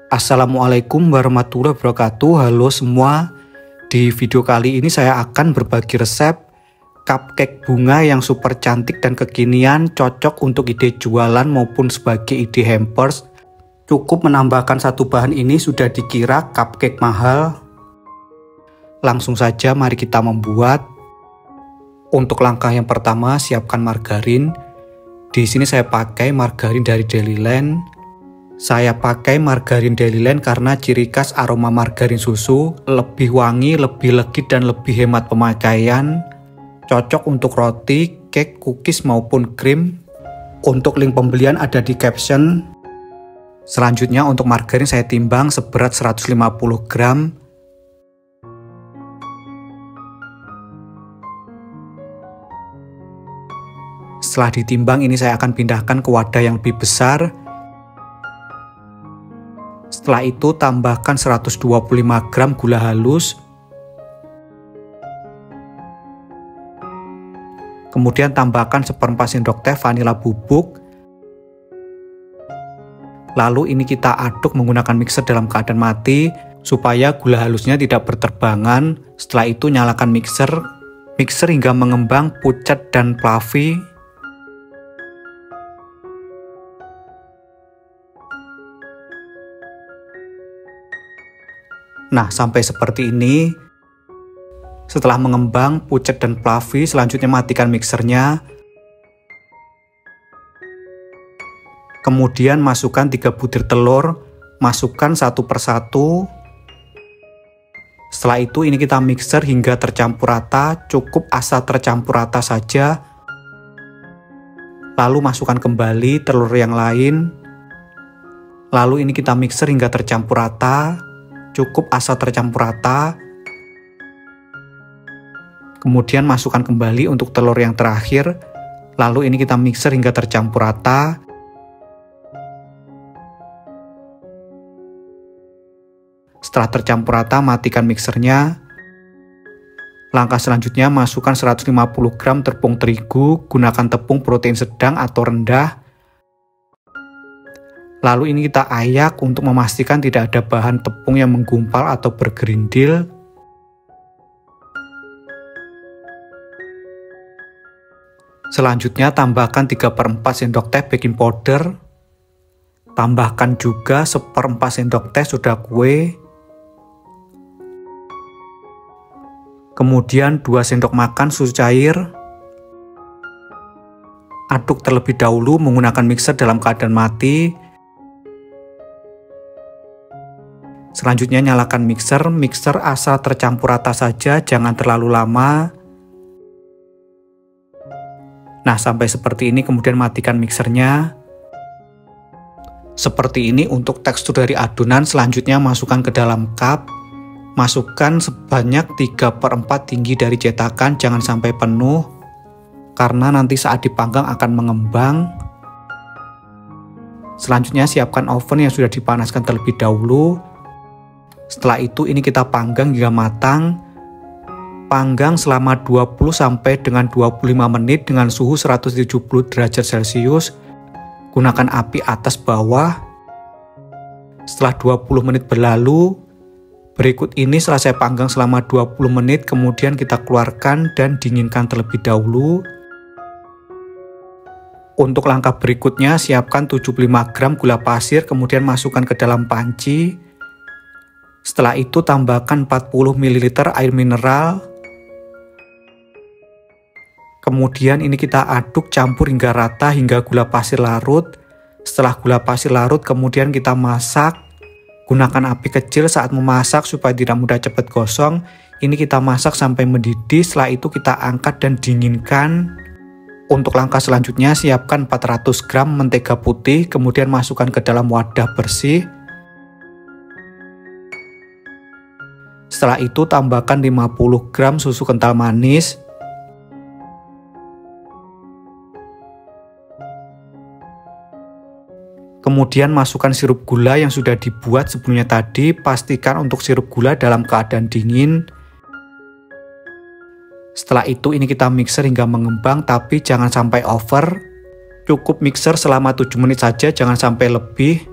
Assalamualaikum warahmatullahi wabarakatuh. Halo semua. Di video kali ini saya akan berbagi resep cupcake bunga yang super cantik dan kekinian, cocok untuk ide jualan maupun sebagai ide hampers. Cukup menambahkan satu bahan ini sudah dikira cupcake mahal. Langsung saja mari kita membuat. Untuk langkah yang pertama, siapkan margarin. Di sini saya pakai margarin dari Dailyland. Saya pakai margarin Dailyland karena ciri khas aroma margarin susu lebih wangi, lebih legit dan lebih hemat pemakaian. Cocok untuk roti, cake, cookies maupun krim. Untuk link pembelian ada di caption. Selanjutnya untuk margarin saya timbang seberat 150 gram. Setelah ditimbang ini saya akan pindahkan ke wadah yang lebih besar. Setelah itu tambahkan 125 gram gula halus. Kemudian tambahkan 1/4 sendok teh vanila bubuk. Lalu ini kita aduk menggunakan mixer dalam keadaan mati supaya gula halusnya tidak berterbangan. Setelah itu nyalakan mixer hingga mengembang, pucat dan fluffy. Nah, sampai seperti ini. Setelah mengembang, pucat dan fluffy, selanjutnya matikan mixernya. Kemudian masukkan 3 butir telur, masukkan satu persatu. Setelah itu ini kita mixer hingga tercampur rata, cukup asal tercampur rata saja. Lalu masukkan kembali telur yang lain. Lalu ini kita mixer hingga tercampur rata. Cukup asal tercampur rata. Kemudian masukkan kembali untuk telur yang terakhir. Lalu ini kita mixer hingga tercampur rata. Setelah tercampur rata, matikan mixernya. Langkah selanjutnya masukkan 150 gram tepung terigu. Gunakan tepung protein sedang atau rendah. Lalu ini kita ayak untuk memastikan tidak ada bahan tepung yang menggumpal atau bergerindil. Selanjutnya tambahkan 3/4 sendok teh baking powder. Tambahkan juga 1/4 sendok teh soda kue. Kemudian 2 sendok makan susu cair. Aduk terlebih dahulu menggunakan mixer dalam keadaan mati. Selanjutnya nyalakan mixer asal tercampur rata saja, jangan terlalu lama. Nah, sampai seperti ini, kemudian matikan mixernya. Seperti ini untuk tekstur dari adonan. Selanjutnya masukkan ke dalam cup. Masukkan sebanyak 3/4 tinggi dari cetakan, jangan sampai penuh. Karena nanti saat dipanggang akan mengembang. Selanjutnya siapkan oven yang sudah dipanaskan terlebih dahulu. Setelah itu ini kita panggang hingga matang. Panggang selama 20 sampai dengan 25 menit dengan suhu 170 derajat Celcius. Gunakan api atas bawah. Setelah 20 menit berlalu, berikut ini setelah saya panggang selama 20 menit, kemudian kita keluarkan dan dinginkan terlebih dahulu. Untuk langkah berikutnya, siapkan 75 gram gula pasir, kemudian masukkan ke dalam panci. Setelah itu tambahkan 40 ml air mineral. Kemudian ini kita aduk campur hingga rata hingga gula pasir larut. Setelah gula pasir larut kemudian kita masak. Gunakan api kecil saat memasak supaya tidak mudah cepat gosong. Ini kita masak sampai mendidih, setelah itu kita angkat dan dinginkan. Untuk langkah selanjutnya siapkan 400 gram mentega putih, kemudian masukkan ke dalam wadah bersih. Setelah itu tambahkan 50 gram susu kental manis. Kemudian masukkan sirup gula yang sudah dibuat sebelumnya tadi. Pastikan untuk sirup gula dalam keadaan dingin. Setelah itu ini kita mixer hingga mengembang, tapi jangan sampai over. Cukup mixer selama 7 menit saja, jangan sampai lebih.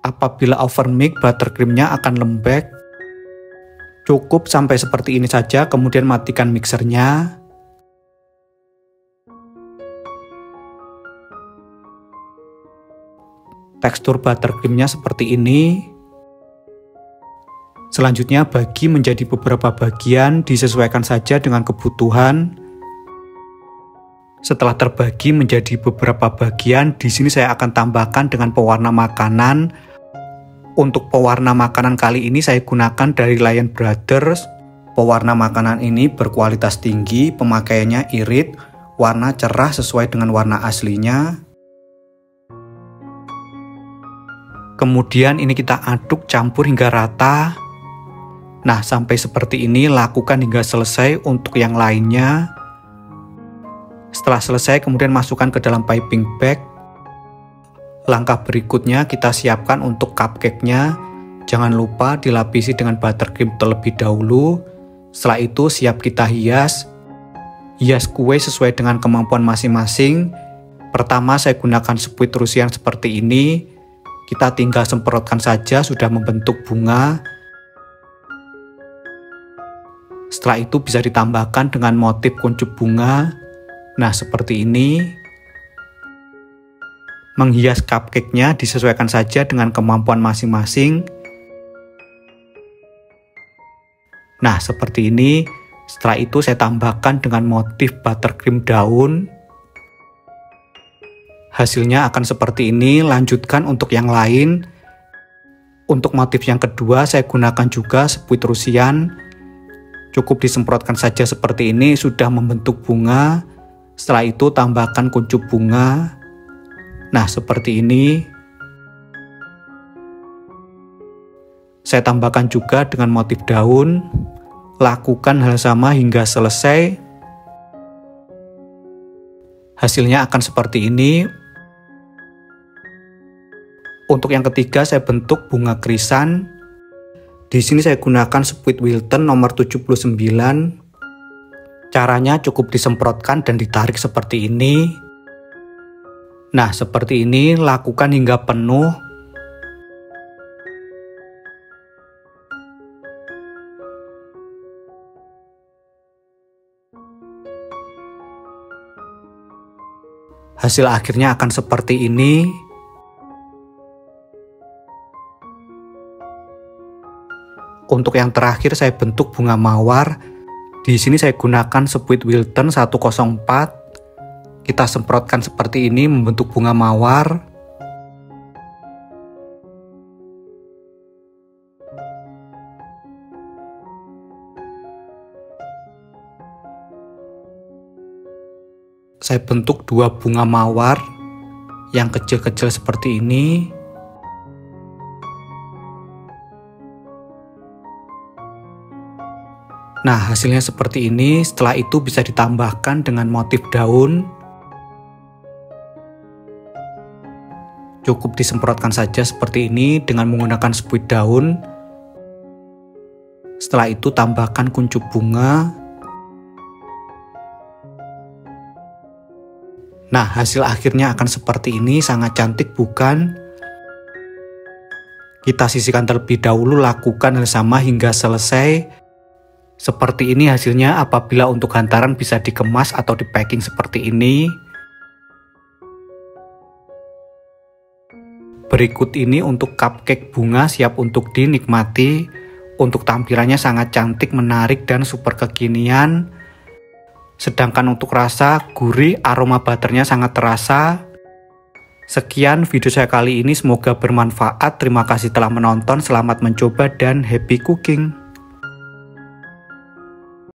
Apabila overmix, buttercreamnya akan lembek. Cukup sampai seperti ini saja, kemudian matikan mixernya. Tekstur buttercreamnya seperti ini. Selanjutnya bagi menjadi beberapa bagian, disesuaikan saja dengan kebutuhan. Setelah terbagi menjadi beberapa bagian, di sini saya akan tambahkan dengan pewarna makanan. Untuk pewarna makanan kali ini saya gunakan dari Lion Brothers. Pewarna makanan ini berkualitas tinggi, pemakaiannya irit, warna cerah sesuai dengan warna aslinya. Kemudian ini kita aduk campur hingga rata. Nah, sampai seperti ini lakukan hingga selesai untuk yang lainnya. Setelah selesai kemudian masukkan ke dalam piping bag. Langkah berikutnya kita siapkan untuk cupcake-nya. Jangan lupa dilapisi dengan buttercream terlebih dahulu. Setelah itu siap kita hias. Hias kue sesuai dengan kemampuan masing-masing. Pertama saya gunakan spuit Rusian seperti ini. Kita tinggal semprotkan saja, sudah membentuk bunga. Setelah itu bisa ditambahkan dengan motif kuncup bunga. Nah, seperti ini. Menghias cupcake-nya disesuaikan saja dengan kemampuan masing-masing. Nah, seperti ini. Setelah itu saya tambahkan dengan motif buttercream daun. Hasilnya akan seperti ini. Lanjutkan untuk yang lain. Untuk motif yang kedua saya gunakan juga spuit Rusian. Cukup disemprotkan saja seperti ini, sudah membentuk bunga. Setelah itu tambahkan kuncup bunga. Nah, seperti ini. Saya tambahkan juga dengan motif daun. Lakukan hal sama hingga selesai. Hasilnya akan seperti ini. Untuk yang ketiga saya bentuk bunga krisan. Di sini saya gunakan spuit Wilton nomor 79. Caranya cukup disemprotkan dan ditarik seperti ini. Nah, seperti ini, lakukan hingga penuh. Hasil akhirnya akan seperti ini. Untuk yang terakhir saya bentuk bunga mawar. Di sini saya gunakan spuit Wilton 104. Kita semprotkan seperti ini membentuk bunga mawar. Saya bentuk dua bunga mawar yang kecil-kecil seperti ini. Nah, hasilnya seperti ini. Setelah itu bisa ditambahkan dengan motif daun. Cukup disemprotkan saja seperti ini dengan menggunakan spuit daun. Setelah itu tambahkan kuncup bunga. Nah, hasil akhirnya akan seperti ini, sangat cantik bukan? Kita sisihkan terlebih dahulu, lakukan hal sama hingga selesai. Seperti ini hasilnya apabila untuk hantaran bisa dikemas atau di packing seperti ini. Berikut ini untuk cupcake bunga siap untuk dinikmati. Untuk tampilannya sangat cantik, menarik, dan super kekinian. Sedangkan untuk rasa, gurih, aroma butternya sangat terasa. Sekian video saya kali ini, semoga bermanfaat. Terima kasih telah menonton, selamat mencoba dan happy cooking.